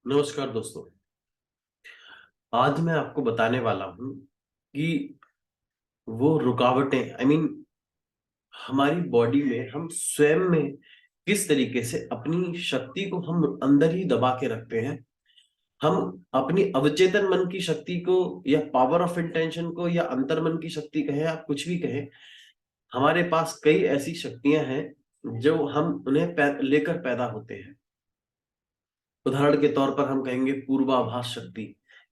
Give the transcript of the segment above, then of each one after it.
नमस्कार दोस्तों। आज मैं आपको बताने वाला हूं कि वो रुकावटें हमारी बॉडी में हम स्वयं में किस तरीके से अपनी शक्ति को हम अंदर ही दबा के रखते हैं। हम अपनी अवचेतन मन की शक्ति को या पावर ऑफ इंटेंशन को या अंतर्मन की शक्ति कहें, आप कुछ भी कहें, हमारे पास कई ऐसी शक्तियां हैं जो हम उन्हें लेकर पैदा होते हैं। उदाहरण के तौर पर हम कहेंगे पूर्वाभास शक्ति,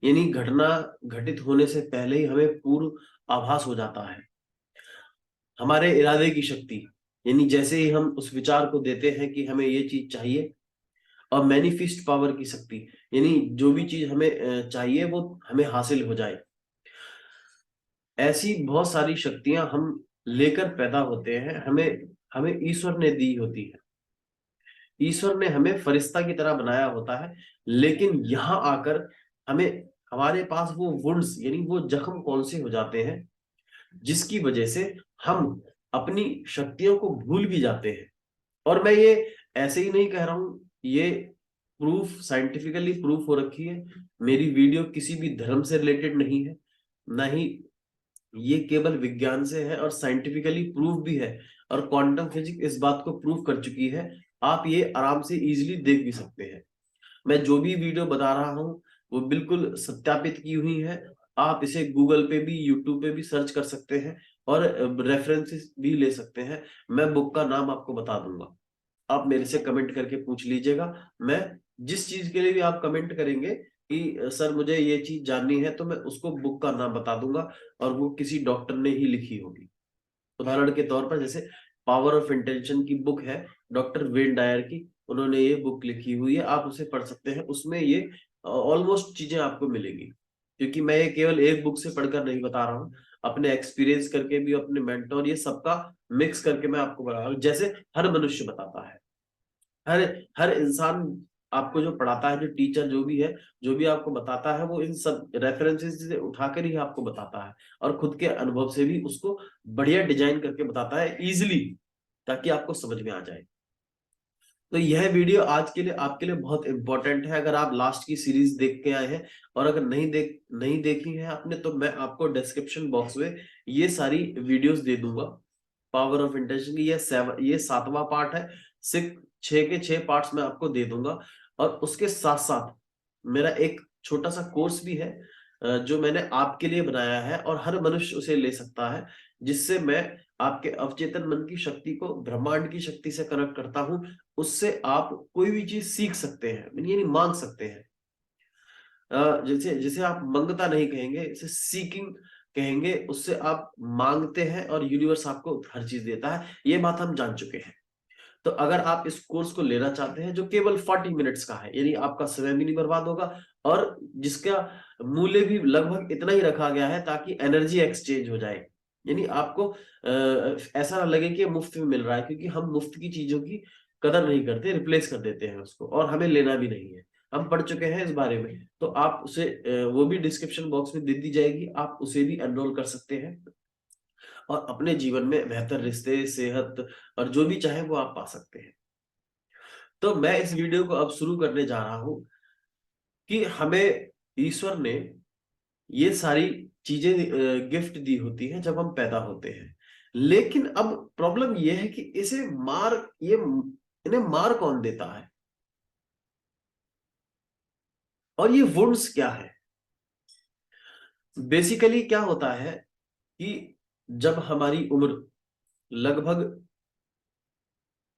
यानी घटना घटित होने से पहले ही हमें पूर्व आभास हो जाता है। हमारे इरादे की शक्ति, यानी जैसे ही हम उस विचार को देते हैं कि हमें ये चीज चाहिए। और मैनिफेस्ट पावर की शक्ति, यानी जो भी चीज हमें चाहिए वो हमें हासिल हो जाए। ऐसी बहुत सारी शक्तियां हम लेकर पैदा होते हैं, हमें हमें ईश्वर ने दी होती है। ईश्वर ने हमें फरिश्ता की तरह बनाया होता है, लेकिन यहां आकर हमें हमारे पास वो वुंड्स यानी वो जख्म कौन से हो जाते हैं जिसकी वजह से हम अपनी शक्तियों को भूल भी जाते हैं। और मैं ये ऐसे ही नहीं कह रहा हूं, ये प्रूफ साइंटिफिकली प्रूफ हो रखी है। मेरी वीडियो किसी भी धर्म से रिलेटेड नहीं है, ना ही ये केवल विज्ञान से है, और साइंटिफिकली प्रूफ भी है। और क्वांटम फिजिक्स इस बात को प्रूफ कर चुकी है। आप ये आराम से इजीली देख भी सकते हैं। मैं जो भी वीडियो बता रहा हूँ वो बिल्कुल सत्यापित की हुई है। आप इसे गूगल पे भी यूट्यूब पे भी सर्च कर सकते हैं और रेफरेंसेस भी ले सकते हैं। मैं बुक का नाम आपको बता दूंगा, आप मेरे से कमेंट करके पूछ लीजिएगा। मैं जिस चीज के लिए भी आप कमेंट करेंगे कि सर मुझे ये चीज जाननी है, तो मैं उसको बुक का नाम बता दूंगा, और वो किसी डॉक्टर ने ही लिखी होगी। उदाहरण के तौर पर जैसे पावर ऑफ इंटेंशन की बुक है, डॉक्टर वेन डायर की, उन्होंने ये बुक लिखी हुई है, आप उसे पढ़ सकते हैं। उसमें ये ऑलमोस्ट चीजें आपको मिलेंगी, क्योंकि मैं ये केवल एक बुक से पढ़कर नहीं बता रहा हूँ, अपने एक्सपीरियंस करके भी, अपने मेंटोर, ये सबका मिक्स करके मैं आपको बता रहा हूँ। जैसे हर मनुष्य बताता है, हर हर इंसान आपको जो पढ़ाता है, जो टीचर जो भी है, जो भी आपको बताता है, वो इन सब रेफरेंसेस से उठाकर ही आपको बताता है, और खुद के अनुभव से भी उसको बढ़िया डिजाइन करके बताता है इजिली, ताकि आपको समझ में आ जाए। तो यह वीडियो आज के लिए आपके लिए बहुत इंपॉर्टेंट है। अगर आप लास्ट की सीरीज देख के आए हैं, और अगर नहीं देखी है आपने, तो मैं आपको डिस्क्रिप्शन बॉक्स में ये सारी वीडियोस दे दूंगा। पावर ऑफ इंटेंशन की ये 7वां पार्ट है। सिर्फ 6 के 6 पार्ट्स मैं आपको दे दूंगा। और उसके साथ साथ मेरा एक छोटा सा कोर्स भी है, जो मैंने आपके लिए बनाया है, और हर मनुष्य उसे ले सकता है, जिससे मैं आपके अवचेतन मन की शक्ति को ब्रह्मांड की शक्ति से कनेक्ट करता हूं। उससे आप कोई भी चीज सीख सकते हैं, यानी मांग सकते हैं। जैसे जैसे आप मंगता नहीं कहेंगे, इसे सीकिंग कहेंगे। उससे आप मांगते हैं और यूनिवर्स आपको हर चीज देता है, ये बात हम जान चुके हैं। तो अगर आप इस कोर्स को लेना चाहते हैं, जो केवल 40 मिनट्स का है, यानी आपका समय भी नहीं बर्बाद होगा, और जिसका मूल्य भी लगभग इतना ही रखा गया है ताकि एनर्जी एक्सचेंज हो जाए, यानी आपको ऐसा ना लगे कि मुफ्त में मिल रहा है, क्योंकि हम मुफ्त की चीजों की कदर नहीं करते, रिप्लेस कर देते हैं उसको, और हमें लेना भी नहीं है। हम पढ़ चुके हैं इस बारे में, तो आप उसे वो भी डिस्क्रिप्शन बॉक्स में दे दी जाएगी, आप उसे भी एनरोल कर सकते हैं, और अपने जीवन में बेहतर रिश्ते, सेहत और जो भी चाहे वो आप पा सकते हैं। तो मैं इस वीडियो को अब शुरू करने जा रहा हूं कि हमें ईश्वर ने ये सारी चीजें गिफ्ट दी होती हैं जब हम पैदा होते हैं। लेकिन अब प्रॉब्लम यह है कि इन्हें मार कौन देता है, और ये वुंड्स क्या है। बेसिकली क्या होता है कि जब हमारी उम्र लगभग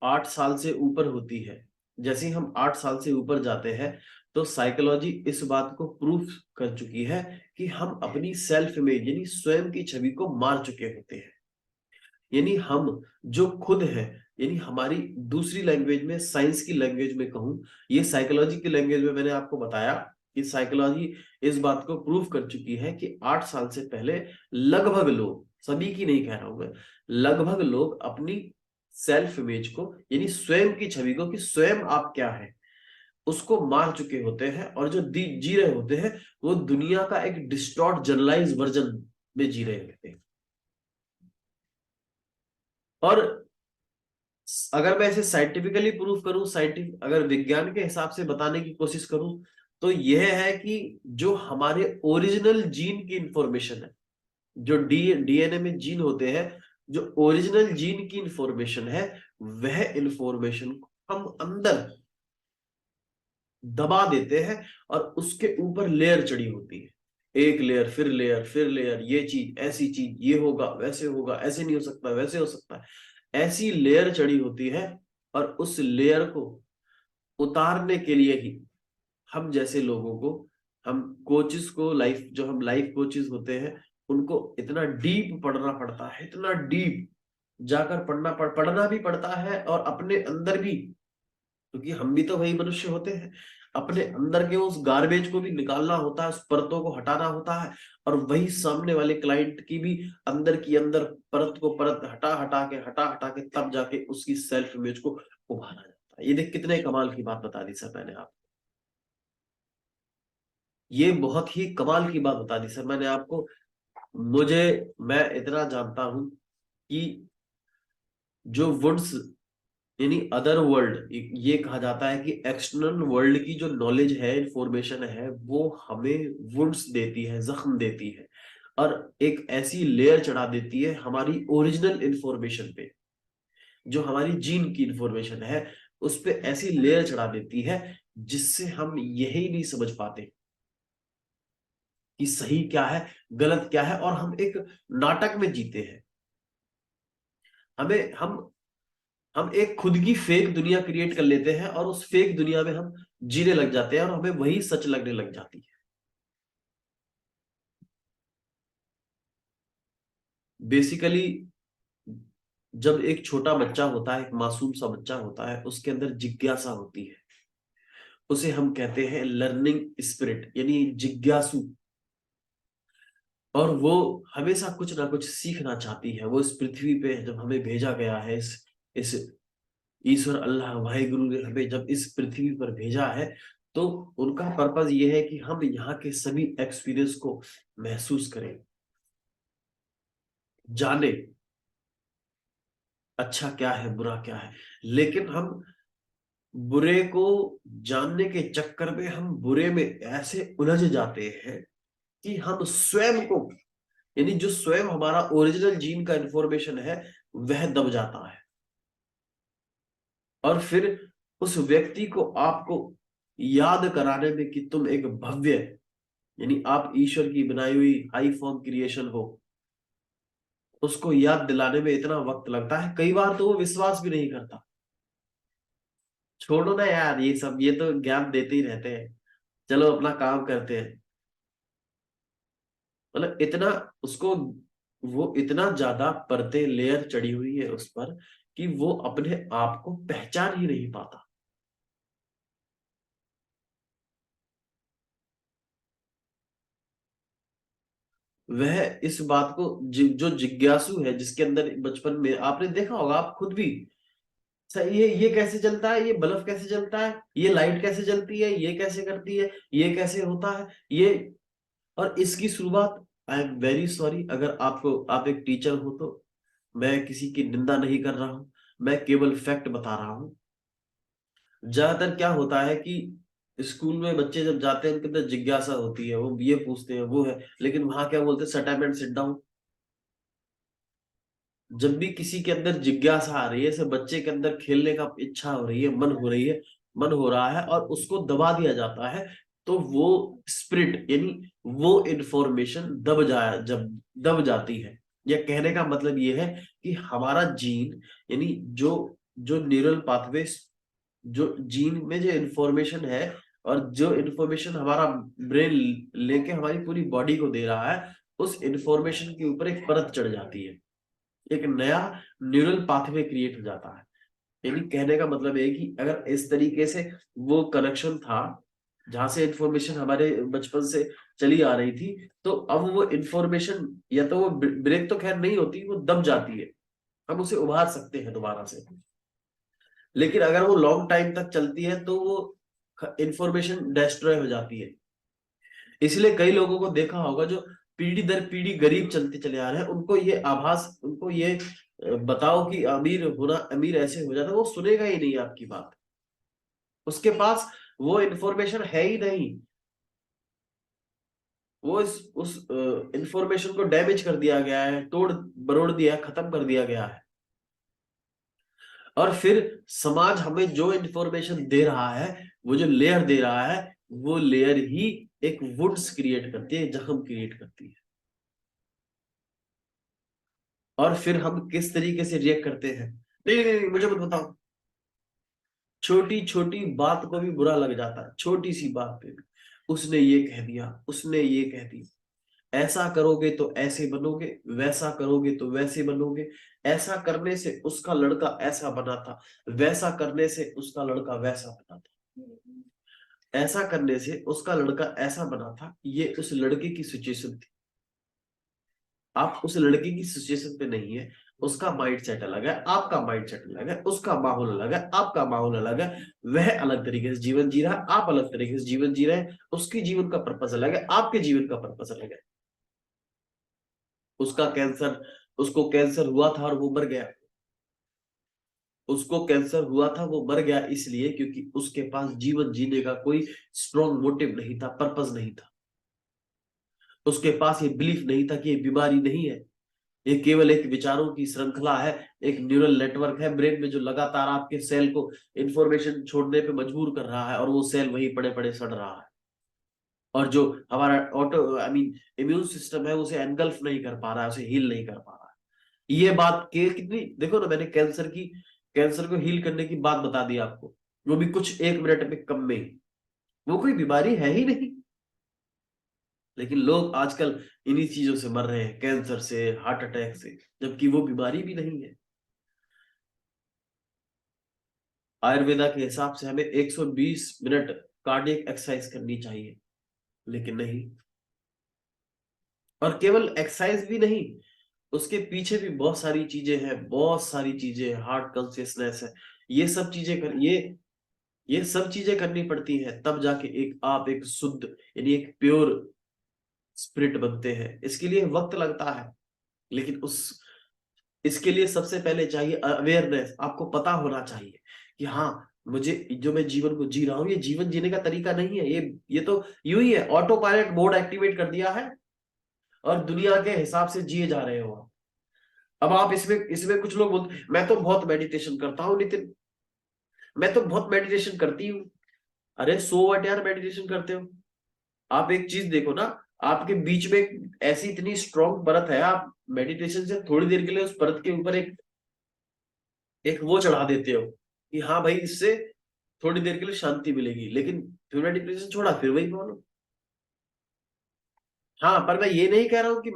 8 साल से ऊपर होती है, जैसे ही हम 8 साल से ऊपर जाते हैं, तो साइकोलॉजी इस बात को प्रूफ कर चुकी है कि हम अपनी सेल्फ इमेज यानी स्वयं की छवि को मार चुके होते हैं। यानी हम जो खुद है, यानी हमारी दूसरी लैंग्वेज में, साइंस की लैंग्वेज में कहूं, ये साइकोलॉजी की लैंग्वेज में मैंने आपको बताया कि साइकोलॉजी इस बात को प्रूव कर चुकी है कि 8 साल से पहले लगभग लोग, सभी की नहीं कह रहा हूं मैं, लगभग लोग अपनी सेल्फ इमेज को यानी स्वयं की छवि को, कि स्वयं आप क्या है, उसको मार चुके होते हैं, और जो जी रहे होते हैं वो दुनिया का एक डिस्टॉर्ट जनरलाइज वर्जन में जी रहे होते हैं। और अगर मैं इसे साइंटिफिकली प्रूव करूं, साइंटिफिक अगर विज्ञान के हिसाब से बताने की कोशिश करूं, तो यह है कि जो हमारे ओरिजिनल जीन की इंफॉर्मेशन है, जो डीएनए में जीन होते हैं, जो ओरिजिनल जीन की इंफॉर्मेशन है, वह इंफॉर्मेशन को हम अंदर दबा देते हैं और उसके ऊपर लेयर चढ़ी होती है, एक लेयर फिर लेयर फिर लेयर, ये चीज ऐसी चीज, ये होगा वैसे होगा, ऐसे नहीं हो सकता वैसे हो सकता है, ऐसी लेयर चढ़ी होती है। और उस लेयर को उतारने के लिए ही हम जैसे लोगों को, हम कोचेस को, लाइफ जो हम लाइफ कोचेस होते हैं, उनको इतना डीप पढ़ना पड़ता है, इतना डीप जाकर पढ़ना भी पड़ता है, और अपने अंदर भी, क्योंकि हम भी तो वही मनुष्य होते हैं, अपने अंदर के उस गार्बेज को भी निकालना होता है, उस परतों को हटाना होता है, और वही सामने वाले क्लाइंट की भी अंदर की अंदर परत को परत हटा हटा के तब जाके उसकी सेल्फ इमेज को उभारा जाता है। ये देख कितने कमाल की बात बता दी सर मैंने आप, ये बहुत ही कमाल की बात बता दी सर मैंने आपको। मुझे, मैं इतना जानता हूं कि जो वुड्स, यानी अदर वर्ल्ड, ये कहा जाता है कि एक्सटर्नल वर्ल्ड की जो नॉलेज है, इंफॉर्मेशन है, वो हमें वुड्स देती है, जख्म देती है, और एक ऐसी लेयर चढ़ा देती है हमारी ओरिजिनल इंफॉर्मेशन पे, जो हमारी जीन की इंफॉर्मेशन है उस पे ऐसी लेयर चढ़ा देती है जिससे हम यही नहीं समझ पाते कि सही क्या है, गलत क्या है, और हम एक नाटक में जीते हैं। हमें हम एक खुद की फेक दुनिया क्रिएट कर लेते हैं, और उस फेक दुनिया में हम जीने लग जाते हैं, और हमें वही सच लगने लग जाती है। बेसिकली जब एक छोटा बच्चा होता है, एक मासूम सा बच्चा होता है, उसके अंदर जिज्ञासा होती है, उसे हम कहते हैं लर्निंग स्पिरिट, यानी जिज्ञासु, और वो हमेशा कुछ ना कुछ सीखना चाहती है। वो इस पृथ्वी पे जब हमें भेजा गया है, इस ईश्वर अल्लाह वाहिगुरु ने हमें जब इस पृथ्वी पर भेजा है, तो उनका पर्पस ये है कि हम यहाँ के सभी एक्सपीरियंस को महसूस करें, जाने अच्छा क्या है बुरा क्या है। लेकिन हम बुरे को जानने के चक्कर में हम बुरे में ऐसे उलझ जाते हैं कि हम स्वयं को, यानी जो स्वयं हमारा ओरिजिनल जीन का इंफॉर्मेशन है, वह दब जाता है। और फिर उस व्यक्ति को आपको याद कराने में कि तुम एक भव्य, यानी आप ईश्वर की बनाई हुई हाई फॉर्म क्रिएशन हो, उसको याद दिलाने में इतना वक्त लगता है, कई बार तो वो विश्वास भी नहीं करता। छोड़ो ना यार ये सब, ये तो ज्ञान देते ही रहते हैं, चलो अपना काम करते हैं। मतलब इतना उसको, वो इतना ज्यादा परते लेयर चढ़ी हुई है उस पर कि वो अपने आप को पहचान ही नहीं पाता। वह इस बात को जो जिज्ञासु है, जिसके अंदर बचपन में आपने देखा होगा, आप खुद भी, सर ये कैसे चलता है, ये बल्ब कैसे जलता है, ये लाइट कैसे जलती है, ये कैसे करती है, ये कैसे होता है, ये, और इसकी शुरुआत, आई एम वेरी सॉरी अगर आपको, आप एक टीचर हो तो मैं किसी की निंदा नहीं कर रहा हूं, मैं केवल फैक्ट बता रहा हूं। ज्यादातर क्या होता है कि स्कूल में बच्चे जब जाते हैं, उनके अंदर जिज्ञासा होती है, वो ये पूछते हैं वो है, लेकिन वहां क्या बोलते हैं, सट अप एंड सिट डाउन। जब भी किसी के अंदर जिज्ञासा आ रही है, जैसे बच्चे के अंदर खेलने का इच्छा हो रही है, मन हो रही है, मन हो रहा है, और उसको दबा दिया जाता है, तो वो स्पिरिट, यानी वो इंफॉर्मेशन जब दब जाती है। या कहने का मतलब ये है कि हमारा जीन, यानी जो जो न्यूरल पाथवे, जो जीन में जो इंफॉर्मेशन है, और जो इंफॉर्मेशन हमारा ब्रेन लेके हमारी पूरी बॉडी को दे रहा है, उस इंफॉर्मेशन के ऊपर एक परत चढ़ जाती है, एक नया न्यूरल पाथवे क्रिएट हो जाता है। यानी कहने का मतलब है कि अगर इस तरीके से वो कनेक्शन था, जहां से इंफॉर्मेशन हमारे बचपन से चली आ रही थी, तो अब वो इंफॉर्मेशन, या तो वो ब्रेक तो खैर नहीं होती, वो दब जाती है, हम उसे उभार सकते हैं दोबारा से। लेकिन अगर वो लॉन्ग टाइम तक चलती है तो वो इंफॉर्मेशन डिस्ट्रॉय हो जाती है। इसलिए कई लोगों को देखा होगा जो पीढ़ी दर पीढ़ी गरीब चलते चले आ रहे हैं, उनको ये आभास, उनको ये बताओ कि अमीर होना, अमीर ऐसे हो जाता है, वो सुनेगा ही नहीं आपकी बात। उसके पास वो इंफॉर्मेशन है ही नहीं। वो इस उस इंफॉर्मेशन को डैमेज कर दिया गया है, तोड़ मरोड़ दिया है, खत्म कर दिया गया है। और फिर समाज हमें जो इंफॉर्मेशन दे रहा है, वो जो लेयर दे रहा है, वो लेयर ही एक वुड्स क्रिएट करती है, जख्म क्रिएट करती है। और फिर हम किस तरीके से रिएक्ट करते हैं, नहीं नहीं नहीं मुझे मत बताओ। छोटी छोटी बात को भी बुरा लग जाता है, छोटी सी बात पे भी, उसने ये कह दिया, उसने ये कह दिया, ऐसा करोगे तो ऐसे बनोगे, वैसा करोगे तो वैसे बनोगे, ऐसा करने से उसका लड़का ऐसा बना था, वैसा करने से उसका लड़का वैसा बना था, ऐसा करने से उसका लड़का ऐसा बना था। ये उस लड़के की सिचुएशन थी, आप उस लड़के की सिचुएशन पे नहीं है। उसका माइंड सेट अलग है, आपका माइंड सेट अलग है, उसका माहौल अलग है, आपका माहौल अलग है। वह अलग तरीके से जीवन जी रहा है, आप अलग तरीके से जीवन जी रहे हैं। उसकी जीवन का पर्पस अलग है, आपके जीवन का पर्पस अलग है। उसका कैंसर, उसको कैंसर हुआ था और वो मर गया। उसको कैंसर हुआ था, वो मर गया इसलिए क्योंकि उसके पास जीवन जीने का कोई स्ट्रॉन्ग मोटिव नहीं था, पर्पस नहीं था। उसके पास ये बिलीफ नहीं था कि ये बीमारी नहीं है, ये केवल एक विचारों की श्रृंखला है, एक न्यूरल नेटवर्क है ब्रेन में जो लगातार आपके सेल को इंफॉर्मेशन छोड़ने पे मजबूर कर रहा है, और वो सेल वही पड़े पड़े सड़ रहा है। और जो हमारा auto I mean immune system है, उसे एनगल्फ नहीं कर पा रहा है, उसे हील नहीं कर पा रहा है। ये बात के कितनी देखो ना, मैंने कैंसर को हील करने की बात बता दी आपको, वो भी कुछ 1 मिनट में, कम में ही। वो कोई बीमारी है ही नहीं, लेकिन लोग आजकल इन्हीं चीजों से मर रहे हैं, कैंसर से, हार्ट अटैक से, जबकि वो बीमारी भी नहीं है। आयुर्वेदा के हिसाब से हमें 120 मिनट कार्डियक एक्सरसाइज करनी चाहिए, लेकिन नहीं। और केवल एक्सरसाइज भी नहीं, उसके पीछे भी बहुत सारी चीजें हैं, बहुत सारी चीजें, हार्ट कॉन्शियसनेस है। ये सब चीजें कर ये सब चीजें करनी पड़ती हैं, तब जाके एक आप एक शुद्ध, यानी एक प्योर स्पिरिट बनते हैं। इसके लिए वक्त लगता है, लेकिन उस इसके लिए सबसे पहले चाहिए अवेयरनेस। आपको पता होना चाहिए कि हाँ, मुझे जो मैं जीवन को जी रहा हूँ, ये जीवन जीने का तरीका नहीं है, ये तो यूं ही है, ऑटो पायलट मोड एक्टिवेट कर दिया है और दुनिया के हिसाब से जिए जा रहे हो आप। अब आप इसमें इसमें कुछ लोग बोलते मैं तो बहुत मेडिटेशन करता हूँ नितिन, मैं तो बहुत मेडिटेशन करती हूँ। अरे सो व्हाट यार, मेडिटेशन करते हो। आप एक चीज देखो ना, आपके बीच में ऐसी इतनी स्ट्रॉन्ग परत है, आप मेडिटेशन से थोड़ी देर के लिए उस परत के ऊपर एक एक वो चढ़ा देते हो कि हाँ भाई, इससे थोड़ी देर के लिए शांति मिलेगी, लेकिन फिर मैं डिप्रेशन छोड़ा, फिर वही प्रॉब्लम। हाँ, पर मैं ये नहीं कह रहा हूँ कि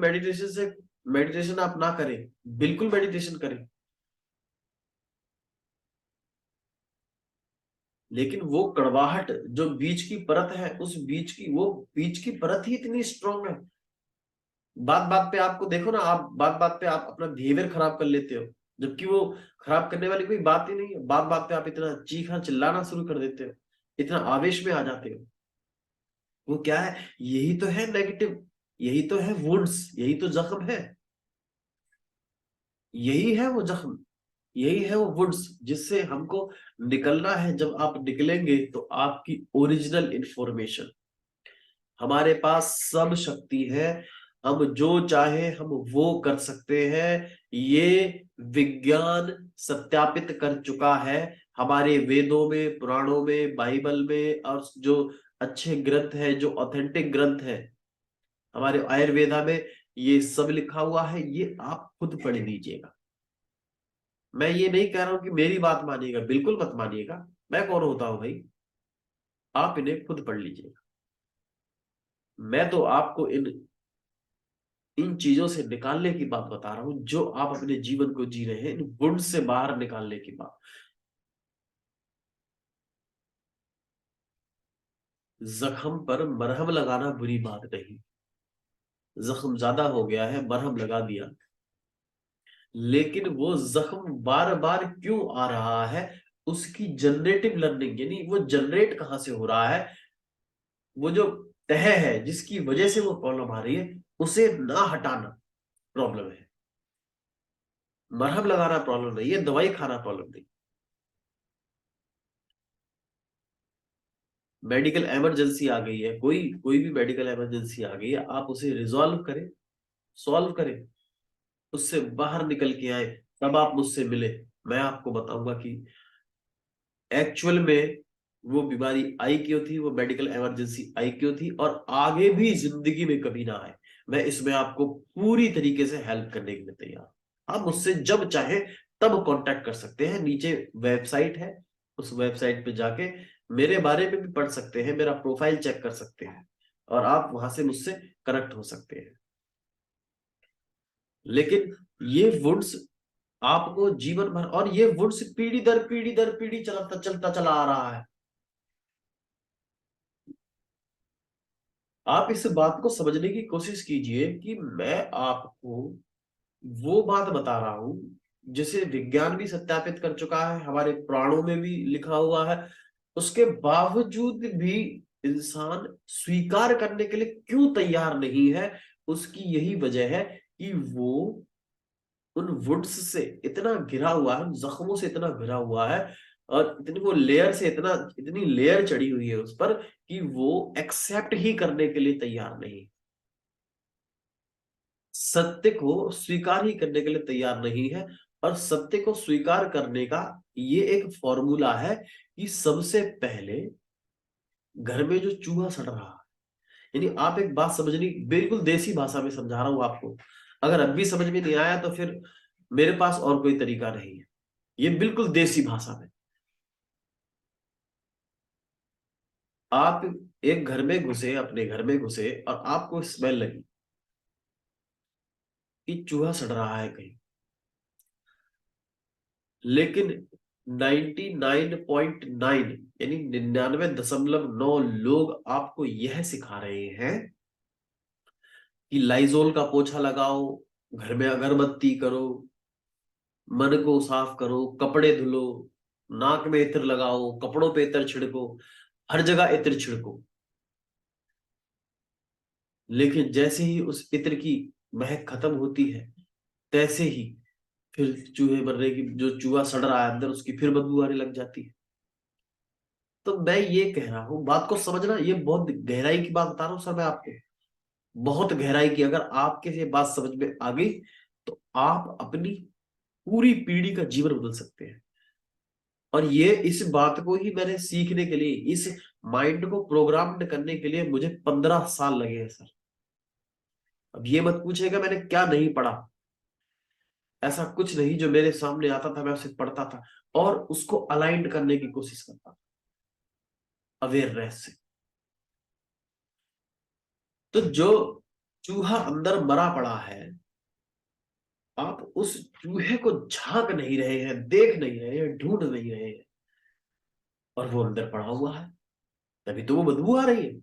मेडिटेशन आप ना करें, बिल्कुल मेडिटेशन करें, लेकिन वो कड़वाहट जो बीच की परत है, उस बीच की परत ही इतनी स्ट्रांग है। बात बात पे आपको देखो ना, आप बात बात पे आप अपना बिहेवियर खराब कर लेते हो, जबकि वो खराब करने वाली कोई बात ही नहीं है। बात बात पे आप इतना चीखना चिल्लाना शुरू कर देते हो, इतना आवेश में आ जाते हो। वो क्या है, यही तो है नेगेटिव, यही तो है वुंड्स, यही तो जख्म है, यही है वो जख्म, यही है वो वुड्स जिससे हमको निकलना है। जब आप निकलेंगे तो आपकी ओरिजिनल इंफॉर्मेशन, हमारे पास सब शक्ति है, हम जो चाहे हम वो कर सकते हैं। ये विज्ञान सत्यापित कर चुका है, हमारे वेदों में, पुराणों में, बाइबल में, और जो अच्छे ग्रंथ है, जो ऑथेंटिक ग्रंथ है, हमारे आयुर्वेदा में ये सब लिखा हुआ है। ये आप खुद पढ़ लीजिएगा। मैं ये नहीं कह रहा हूं कि मेरी बात मानिएगा, बिल्कुल मत मानिएगा। मैं कौन होता हूं भाई, आप इन्हें खुद पढ़ लीजिएगा। मैं तो आपको इन इन चीजों से निकालने की बात बता रहा हूं, जो आप अपने जीवन को जी रहे हैं, इन गुण से बाहर निकालने की बात। जख्म पर मरहम लगाना बुरी बात नहीं, जख्म ज्यादा हो गया है, मरहम लगा दिया, लेकिन वो जख्म बार बार क्यों आ रहा है, उसकी जनरेटिव लर्निंग, यानी वो जनरेट कहां से हो रहा है, वो जो तह है जिसकी वजह से वो प्रॉब्लम आ रही है, उसे ना हटाना प्रॉब्लम है। मरहम लगाना प्रॉब्लम नहीं है, दवाई खाना प्रॉब्लम नहीं। मेडिकल इमरजेंसी आ गई है, कोई कोई भी मेडिकल इमरजेंसी आ गई है, आप उसे रिजॉल्व करें, सॉल्व करें, उससे बाहर निकल के आए, तब आप मुझसे मिले। मैं आपको बताऊंगा कि एक्चुअल में वो बीमारी आई क्यों थी, वो मेडिकल इमरजेंसी आई क्यों थी, और आगे भी जिंदगी में कभी ना आए। मैं इसमें आपको पूरी तरीके से हेल्प करने के लिए तैयार हूं। आप मुझसे जब चाहे तब कांटेक्ट कर सकते हैं। नीचे वेबसाइट है, उस वेबसाइट पे जाके मेरे बारे में भी पढ़ सकते हैं, मेरा प्रोफाइल चेक कर सकते हैं, और आप वहां से मुझसे कनेक्ट हो सकते हैं। लेकिन ये वुड्स आपको जीवन भर, और ये वुड्स पीढ़ी दर पीढ़ी दर पीढ़ी चलता चलता चला आ रहा है। आप इस बात को समझने की कोशिश कीजिए कि मैं आपको वो बात बता रहा हूं जिसे विज्ञान भी सत्यापित कर चुका है, हमारे पुराणों में भी लिखा हुआ है। उसके बावजूद भी इंसान स्वीकार करने के लिए क्यों तैयार नहीं है? उसकी यही वजह है कि वो उन वुड्स से इतना घिरा हुआ है, उन जख्मों से इतना घिरा हुआ है, और इतनी वो लेयर से इतनी लेयर चढ़ी हुई है उस पर कि वो एक्सेप्ट ही करने के लिए तैयार नहीं, सत्य को स्वीकार ही करने के लिए तैयार नहीं है। और सत्य को स्वीकार करने का ये एक फॉर्मूला है कि सबसे पहले घर में जो चूहा सड़ रहा है, यानी आप एक बात समझनी, बिल्कुल देसी भाषा में समझा रहा हूं आपको। अगर अब भी समझ में नहीं आया तो फिर मेरे पास और कोई तरीका नहीं है। ये बिल्कुल देसी भाषा में, आप एक घर में घुसे, अपने घर में घुसे, और आपको स्मेल लगी कि चूहा सड़ रहा है कहीं, लेकिन 99.9 यानी 99.9 लोग आपको यह सिखा रहे हैं कि लाइजोल का पोछा लगाओ, घर में अगरबत्ती करो, मन को साफ करो, कपड़े धुलो, नाक में इत्र लगाओ, कपड़ों पे इत्र छिड़को, हर जगह इत्र छिड़को। लेकिन जैसे ही उस इत्र की महक खत्म होती है, तैसे ही फिर चूहे मरने की, जो चूहा सड़ रहा है अंदर, उसकी फिर बदबू आने लग जाती है। तो मैं ये कह रहा हूं, बात को समझना, ये बहुत गहराई की बात बता रहा हूं सर मैं आपको, बहुत गहराई की। अगर आपके ये बात समझ में आ गई तो आप अपनी पूरी पीढ़ी का जीवन बदल सकते हैं। और ये इस बात को ही मैंने सीखने के लिए, इस माइंड को प्रोग्राम्ड करने के लिए मुझे 15 साल लगे हैं सर। अब ये मत पूछेगा मैंने क्या नहीं पढ़ा, ऐसा कुछ नहीं। जो मेरे सामने आता था मैं उसे पढ़ता था, और उसको अलाइंड करने की कोशिश करता था अवेयरनेस से। तो जो चूहा अंदर मरा पड़ा है, आप उस चूहे को झांक नहीं रहे हैं, देख नहीं रहे हैं, ढूंढ नहीं रहे हैं, और वो अंदर पड़ा हुआ है, तभी तो वो बदबू आ रही है।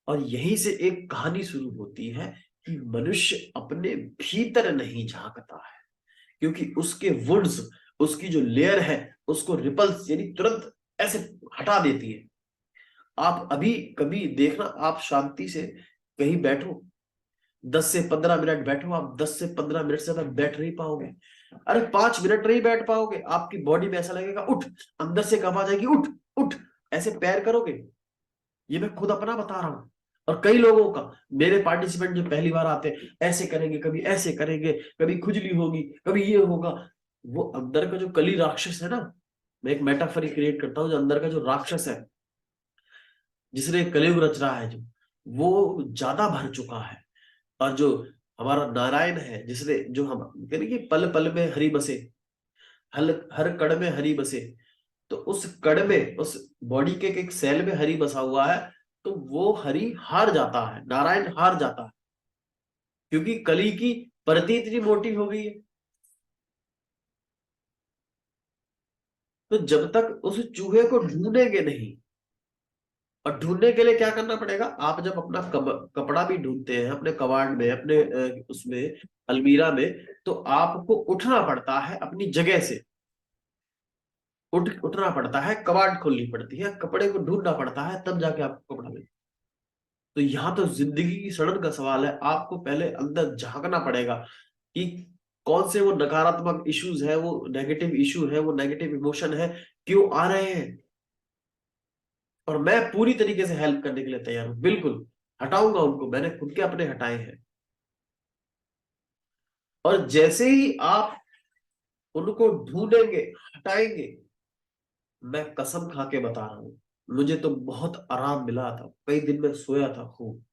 और यहीं से एक कहानी शुरू होती है कि मनुष्य अपने भीतर नहीं झांकता है, क्योंकि उसके वुड्स, उसकी जो लेयर है, उसको रिपल्स यानी तुरंत ऐसे हटा देती है। आप अभी कभी देखना, आप शांति से कहीं बैठो, 10 से 15 मिनट बैठो, आप 10 से 15 मिनट से ज्यादा बैठ नहीं पाओगे। अरे 5 मिनट नहीं बैठ पाओगे, आपकी बॉडी में ऐसा लगेगा उठ, अंदर से कब आ जाएगी उठ उठ, ऐसे पैर करोगे। ये मैं खुद अपना बता रहा हूं, और कई लोगों का, मेरे पार्टिसिपेंट जो पहली बार आते हैं, ऐसे करेंगे, कभी ऐसे करेंगे, कभी खुजली होगी, कभी ये होगा। वो अंदर का जो कली राक्षस है ना, मैं एक मेटाफर क्रिएट करता हूँ, जो अंदर का जो राक्षस है, जिसने कलयुग रच रहा है, जो वो ज्यादा भर चुका है। और जो हमारा नारायण है, जिसने, जो हम कहते हैं कि पल पल में हरि बसे, हल हर कण में हरि बसे, तो उस कण में, उस बॉडी के एक सेल में हरि बसा हुआ है। तो वो हरि हार जाता है, नारायण हार जाता है, क्योंकि कली की परत इतनी मोटी हो गई है। तो जब तक उस चूहे को ढूंढेंगे नहीं, और ढूंढने के लिए क्या करना पड़ेगा, आप जब अपना कपड़ा भी ढूंढते हैं अपने कबाड़ में, अपने उसमें अलमीरा में, तो आपको उठना पड़ता है अपनी जगह से, उठना पड़ता है, कबाड़ खोलनी पड़ती है, कपड़े को ढूंढना पड़ता है, तब जाके आपको कपड़ा मिलता है। तो यहाँ तो जिंदगी की सड़न का सवाल है, आपको पहले अंदर झांकना पड़ेगा कि कौन से वो नकारात्मक इश्यूज है, वो नेगेटिव इशू है, वो नेगेटिव इमोशन है, क्यों आ रहे हैं। और मैं पूरी तरीके से हेल्प करने के लिए तैयार हूं, बिल्कुल हटाऊंगा उनको, मैंने खुद के अपने हटाए हैं। और जैसे ही आप उनको ढूंढेंगे, हटाएंगे, मैं कसम खा के बता रहा हूं, मुझे तो बहुत आराम मिला था, कई दिन में सोया था खूब।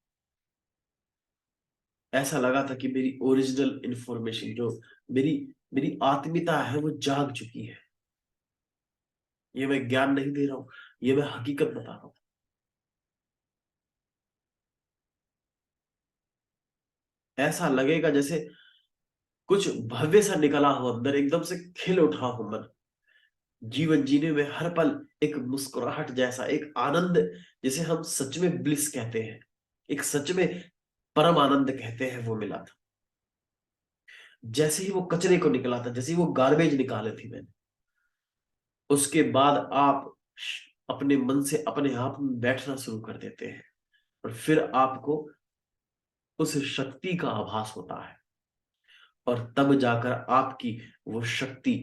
ऐसा लगा था कि मेरी ओरिजिनल इंफॉर्मेशन, जो मेरी मेरी आत्मीयता है, वो जाग चुकी है। ये मैं ज्ञान नहीं दे रहा हूं, ये मैं हकीकत बता रहा हूं। ऐसा लगेगा जैसे कुछ भव्य सा निकला हो अंदर, एकदम से खिल उठा हो मन, जीवन जीने में हर पल एक मुस्कुराहट जैसा, एक आनंद, जिसे हम सच में ब्लिस कहते हैं, एक सच में परम आनंद कहते हैं, वो मिला था। जैसे ही वो कचरे को निकला था, जैसे ही वो गार्बेज निकाले थी मैंने, उसके बाद आप अपने मन से अपने आप में बैठना शुरू कर देते हैं, और फिर आपको उस शक्ति का आभास होता है, और तब जाकर आपकी वो शक्ति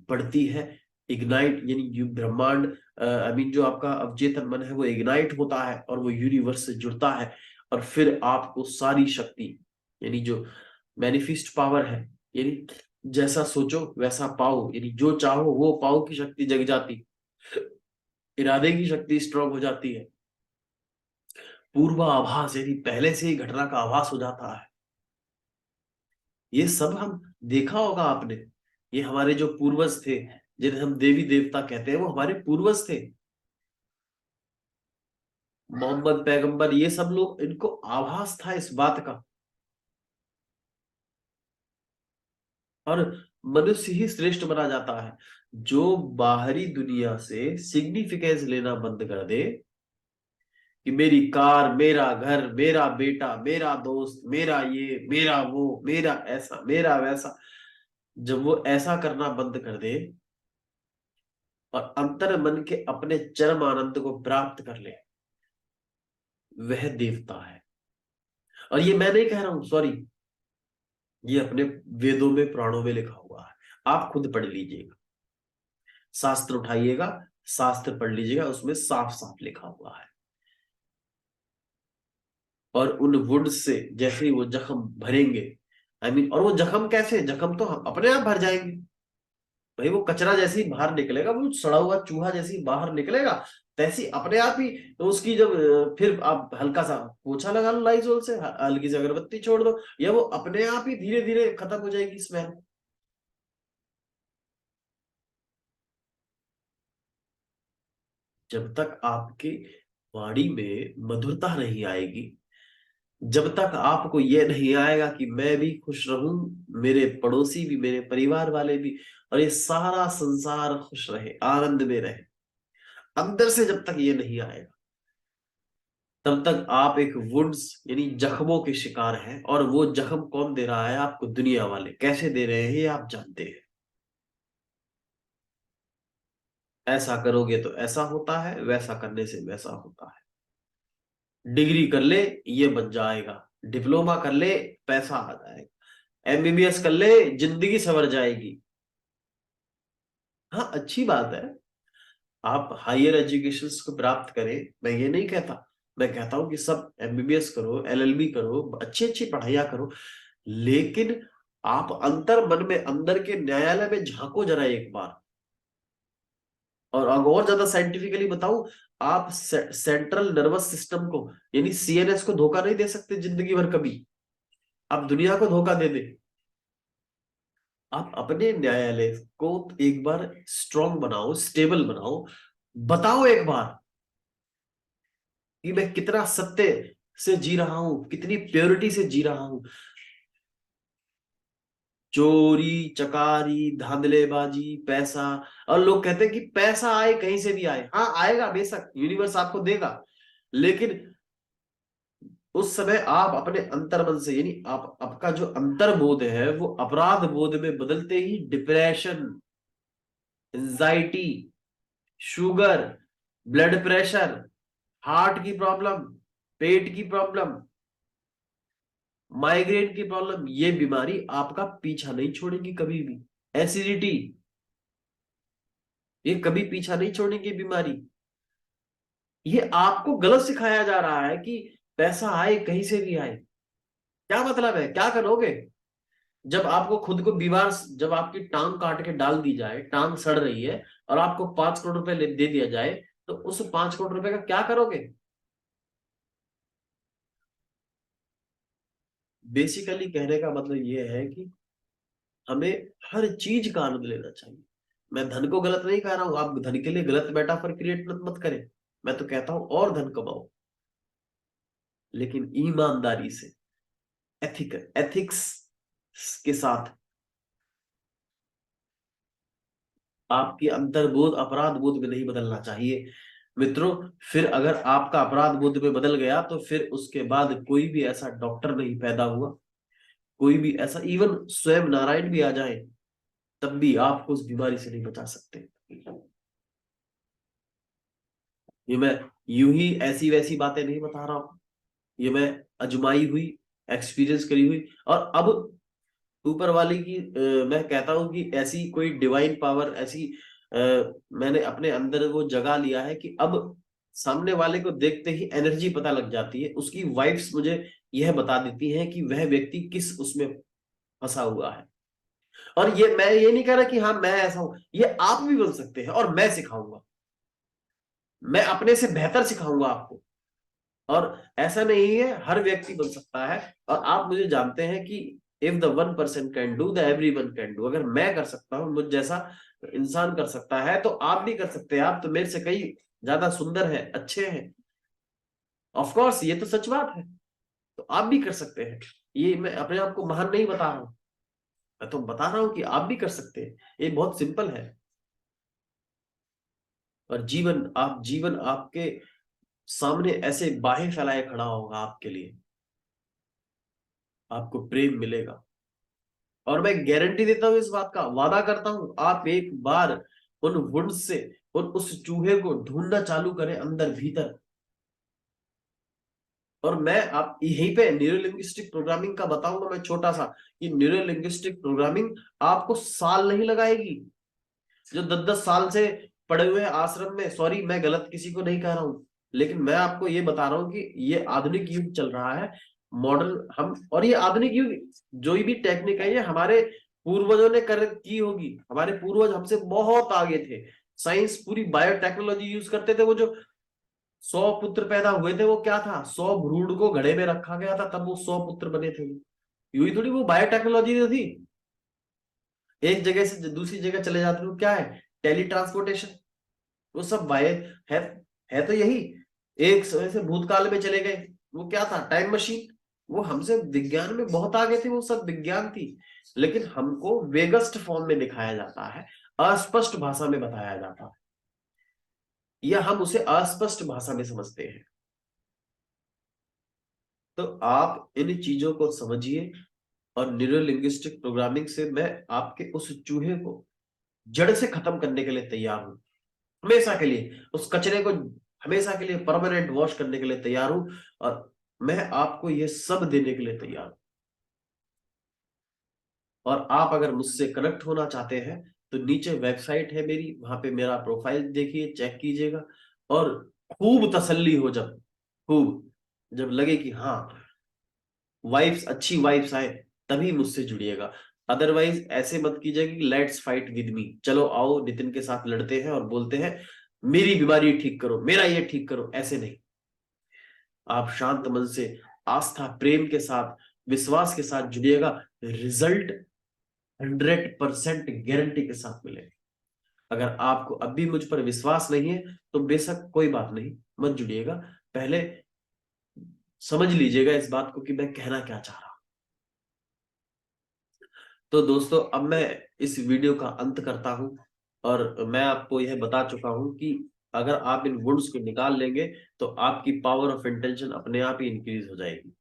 बढ़ती है। इग्नाइट, यानी ब्रह्मांड, आई मीन जो आपका अवचेतन मन है, वो इग्नाइट होता है और वो यूनिवर्स से जुड़ता है, और फिर आपको सारी शक्ति, यानी जो मैनिफेस्ट पावर है, यानी जैसा सोचो वैसा पाओ, यानी जो चाहो वो पाओ की शक्ति जग जाती, इरादे की शक्ति स्ट्रांग हो जाती है, पूर्वाभास, यानी पहले से ही घटना का आभास हो जाता है। ये सब हम देखा होगा आपने, ये हमारे जो पूर्वज थे, जिन्हें हम देवी देवता कहते हैं, वो हमारे पूर्वज थे। मोहम्मद पैगंबर, ये सब लोग, इनको आभास था इस बात का। और मनुष्य ही श्रेष्ठ बना जाता है जो बाहरी दुनिया से सिग्निफिकेंस लेना बंद कर दे, कि मेरी कार, मेरा घर, मेरा बेटा, मेरा दोस्त, मेरा ये, मेरा वो, मेरा ऐसा, मेरा वैसा, जब वो ऐसा करना बंद कर दे और अंतर मन के अपने चरम आनंद को प्राप्त कर ले, वह देवता है। और ये मैं नहीं कह रहा हूं, सॉरी, ये अपने वेदों में, पुराणों में लिखा हुआ है, आप खुद पढ़ लीजिएगा, शास्त्र उठाइएगा, शास्त्र पढ़ लीजिएगा, उसमें साफ साफ लिखा हुआ है। और उन वुड से जैसे ही वो जख्म भरेंगे, आई मीन, और वो जख्म कैसे, जख्म तो हम अपने आप भर जाएंगे भाई, वो कचरा जैसे ही बाहर निकलेगा, वो सड़ा हुआ चूहा जैसे ही बाहर निकलेगा, तैसी अपने आप ही, तो उसकी जब फिर आप हल्का सा पोछा लगा लो लाइजोल से, हल्की सी अगरबत्ती छोड़ दो, या वो अपने आप ही धीरे धीरे खत्म हो जाएगी स्मेल। जब तक आपकी वाणी में मधुरता नहीं आएगी, जब तक आपको ये नहीं आएगा कि मैं भी खुश रहूं, मेरे पड़ोसी भी, मेरे परिवार वाले भी, और ये सारा संसार खुश रहे, आनंद में रहे, अंदर से जब तक ये नहीं आएगा, तब तक आप एक वुड्स, यानी जख्मों के शिकार हैं। और वो जख्म कौन दे रहा है आपको? दुनिया वाले। कैसे दे रहे हैं ये आप जानते हैं। ऐसा करोगे तो ऐसा होता है, वैसा करने से वैसा होता है। डिग्री कर ले, ये बन जाएगा। डिप्लोमा कर ले, पैसा आ जाएगा। एमबीबीएस कर ले, जिंदगी संवर जाएगी। हाँ, अच्छी बात है, आप हायर एजुकेशन को प्राप्त करें, मैं ये नहीं कहता। मैं कहता हूं कि सब एमबीबीएस करो, एलएलबी करो, अच्छी अच्छी पढ़ाइयां करो, लेकिन आप अंतर मन में, अंदर के न्यायालय में झांको जरा एक बार। और ज्यादा साइंटिफिकली बताऊं, आप सेंट्रल नर्वस सिस्टम को, यानी सीएनएस को धोखा नहीं दे सकते जिंदगी भर कभी। आप दुनिया को धोखा दे दे, आप अपने न्यायालय को एक बार स्ट्रांग बनाओ, स्टेबल बनाओ, बताओ एक बार कि मैं कितना सत्य से जी रहा हूं, कितनी प्योरिटी से जी रहा हूं। चोरी चकारी, धांधलेबाजी, पैसा, और लोग कहते हैं कि पैसा आए कहीं से भी आए, हाँ आएगा, बेशक यूनिवर्स आपको देगा, लेकिन उस समय आप अपने अंतर्मन से, यानी आप, आपका जो अंतर्बोध है वो अपराध बोध में बदलते ही depression, anxiety, sugar, blood pressure, heart की प्रॉब्लम, पेट की प्रॉब्लम, माइग्रेन की प्रॉब्लम, ये बीमारी आपका पीछा नहीं छोड़ेगी कभी भी। एसिडिटी, ये कभी पीछा नहीं छोड़ेगी बीमारी। ये आपको गलत सिखाया जा रहा है कि पैसा आए कहीं से भी आए। क्या मतलब है, क्या करोगे जब आपको खुद को बीमार, जब आपकी टांग काट के डाल दी जाए, टांग सड़ रही है, और आपको 5 करोड़ रुपए दे दिया जाए, तो उस 5 करोड़ रुपए का क्या करोगे? बेसिकली कहने का मतलब ये है कि हमें हर चीज का आनंद लेना चाहिए। मैं धन को गलत नहीं कह रहा हूं, आप धन के लिए गलत मेटाफर क्रिएट मत करें। मैं तो कहता हूं और धन कमाओ, लेकिन ईमानदारी से, एथिक्स के साथ। आपकी अंतर्बोध अपराध बोध में नहीं बदलना चाहिए मित्रों। फिर अगर आपका अपराध बोध में बदल गया तो फिर उसके बाद कोई भी ऐसा डॉक्टर नहीं पैदा हुआ, कोई भी ऐसा, इवन स्वयं नारायण भी आ जाए तब भी आपको उस बीमारी से नहीं बचा सकते। ये मैं यूं ही ऐसी वैसी बातें नहीं बता रहा हूं, ये मैं अजमाई हुई, एक्सपीरियंस करी हुई, और अब ऊपर वाले की मैं कहता हूं कि ऐसी कोई डिवाइन पावर, ऐसी आ, मैंने अपने अंदर वो जगा लिया है कि अब सामने वाले को देखते ही एनर्जी पता लग जाती है, उसकी वाइब्स मुझे यह बता देती हैं कि वह व्यक्ति किस उसमें फंसा हुआ है। और ये मैं ये नहीं कह रहा कि हाँ मैं ऐसा हूं, ये आप भी बन सकते हैं, और मैं सिखाऊंगा, मैं अपने से बेहतर सिखाऊंगा आपको। और ऐसा नहीं है, हर व्यक्ति बन सकता है। और आप मुझे जानते हैं कि if the 1% can do the everyone can do. अगर मैं कर सकता हूं, मुझ जैसा इंसान कर सकता है, तो आप भी कर सकते हैं। आप तो मेरे से कई ज्यादा सुंदर है, अच्छे हैं। ऑफ कोर्स ये तो सच बात है, तो आप भी कर सकते हैं। ये मैं अपने आप को महान नहीं बता रहा हूं, मैं तो बता रहा हूं कि आप भी कर सकते हैं। ये बहुत सिंपल है। और जीवन आपके सामने ऐसे बाहें फैलाए खड़ा होगा आपके लिए, आपको प्रेम मिलेगा। और मैं गारंटी देता हूं, इस बात का वादा करता हूं, आप एक बार उन वुड्स से उस चूहे को ढूंढना चालू करें अंदर भीतर। और मैं आप यहीं पे न्यूरो लिंग्विस्टिक प्रोग्रामिंग का बताऊंगा मैं छोटा सा, कि न्यूरो लिंग्विस्टिक प्रोग्रामिंग आपको साल नहीं लगाएगी। जो 10-10 साल से पड़े हुए हैं आश्रम में, सॉरी मैं गलत किसी को नहीं कह रहा हूं, लेकिन मैं आपको ये बता रहा हूं कि ये आधुनिक युग चल रहा है, मॉडर्न हम, और ये आधुनिक युग, जो भी टेक्निक है ये हमारे पूर्वजों ने कर की होगी। हमारे पूर्वज हमसे बहुत आगे थे, साइंस पूरी बायोटेक्नोलॉजी यूज करते थे। वो जो 100 पुत्र पैदा हुए थे, वो क्या था, 100 भ्रूण को घड़े में रखा गया था, तब वो 100 पुत्र बने थे। यूं ही थोड़ी वो बायोटेक्नोलॉजी थी, एक जगह से दूसरी जगह चले जाते हो, क्या है, टेली ट्रांसपोर्टेशन। वो सब बाय है है तो यही। एक समय से भूतकाल में चले गए, वो क्या था, टाइम मशीन। वो हमसे विज्ञान में बहुत आगे थे, वो सब विज्ञान थी, लेकिन हमको वेगस्ट फॉर्म में दिखाया जाता है, अस्पष्ट भाषा में बताया जाता है, या हम उसे अस्पष्ट भाषा में समझते हैं। तो आप इन चीजों को समझिए, और न्यूरो लिंग्विस्टिक प्रोग्रामिंग से मैं आपके उस चूहे को जड़ से खत्म करने के लिए तैयार हूं, हमेशा के लिए उस कचरे को हमेशा के लिए परमानेंट वॉश करने के लिए तैयार हूं। और मैं आपको ये सब देने के लिए तैयार हूं। और आप अगर मुझसे कनेक्ट होना चाहते हैं तो नीचे वेबसाइट है मेरी, वहां पे मेरा प्रोफाइल देखिए, चेक कीजिएगा। और खूब तसल्ली हो, जब खूब जब लगे कि हाँ वाइब्स, अच्छी वाइब्स आए, तभी मुझसे जुड़िएगा। अदरवाइज ऐसे मत कीजिएगा कि लेट्स फाइट विद मी, चलो आओ नितिन के साथ लड़ते हैं और बोलते हैं मेरी बीमारी ठीक करो, मेरा ये ठीक करो, ऐसे नहीं। आप शांत मन से, आस्था प्रेम के साथ, विश्वास के साथ जुड़िएगा। रिजल्ट 100% गारंटी के साथ मिलेगा। अगर आपको अब भी मुझ पर विश्वास नहीं है तो बेशक कोई बात नहीं, मत जुड़िएगा। पहले समझ लीजिएगा इस बात को कि मैं कहना क्या चाह रहा हूं। तो दोस्तों अब मैं इस वीडियो का अंत करता हूं, और मैं आपको यह बता चुका हूं कि अगर आप इन गुड्स को निकाल लेंगे तो आपकी पावर ऑफ इंटेंशन अपने आप ही इंक्रीज हो जाएगी।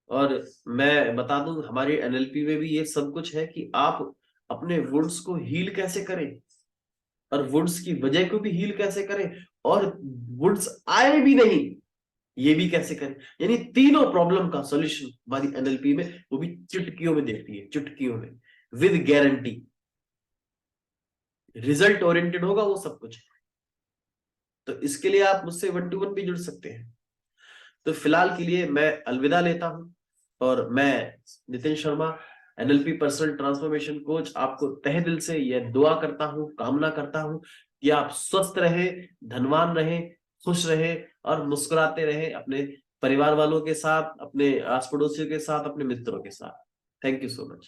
और मैं बता दूं हमारी एनएलपी में भी ये सब कुछ है कि आप अपने वुड्स को हील कैसे करें, और वुड्स की वजह को भी हील कैसे करें, और वुड्स आए भी नहीं ये भी कैसे करें। यानी तीनों प्रॉब्लम का सॉल्यूशन हमारी एनएलपी में, वो भी चुटकियों में देती है, चुटकियों में, विद गारंटी। रिजल्ट ओरिएंटेड होगा वो सब कुछ। तो इसके लिए आप मुझसे 1-to-1 भी जुड़ सकते हैं। तो फिलहाल के लिए मैं अलविदा लेता हूं, और मैं Nitin Sharma, NLP personal transformation coach, आपको तहे दिल से यह दुआ करता हूं, कामना करता हूं कि आप स्वस्थ रहे, धनवान रहे, खुश रहे और मुस्कुराते रहे, अपने परिवार वालों के साथ, अपने आस पड़ोसियों के साथ, अपने मित्रों के साथ। Thank you so much.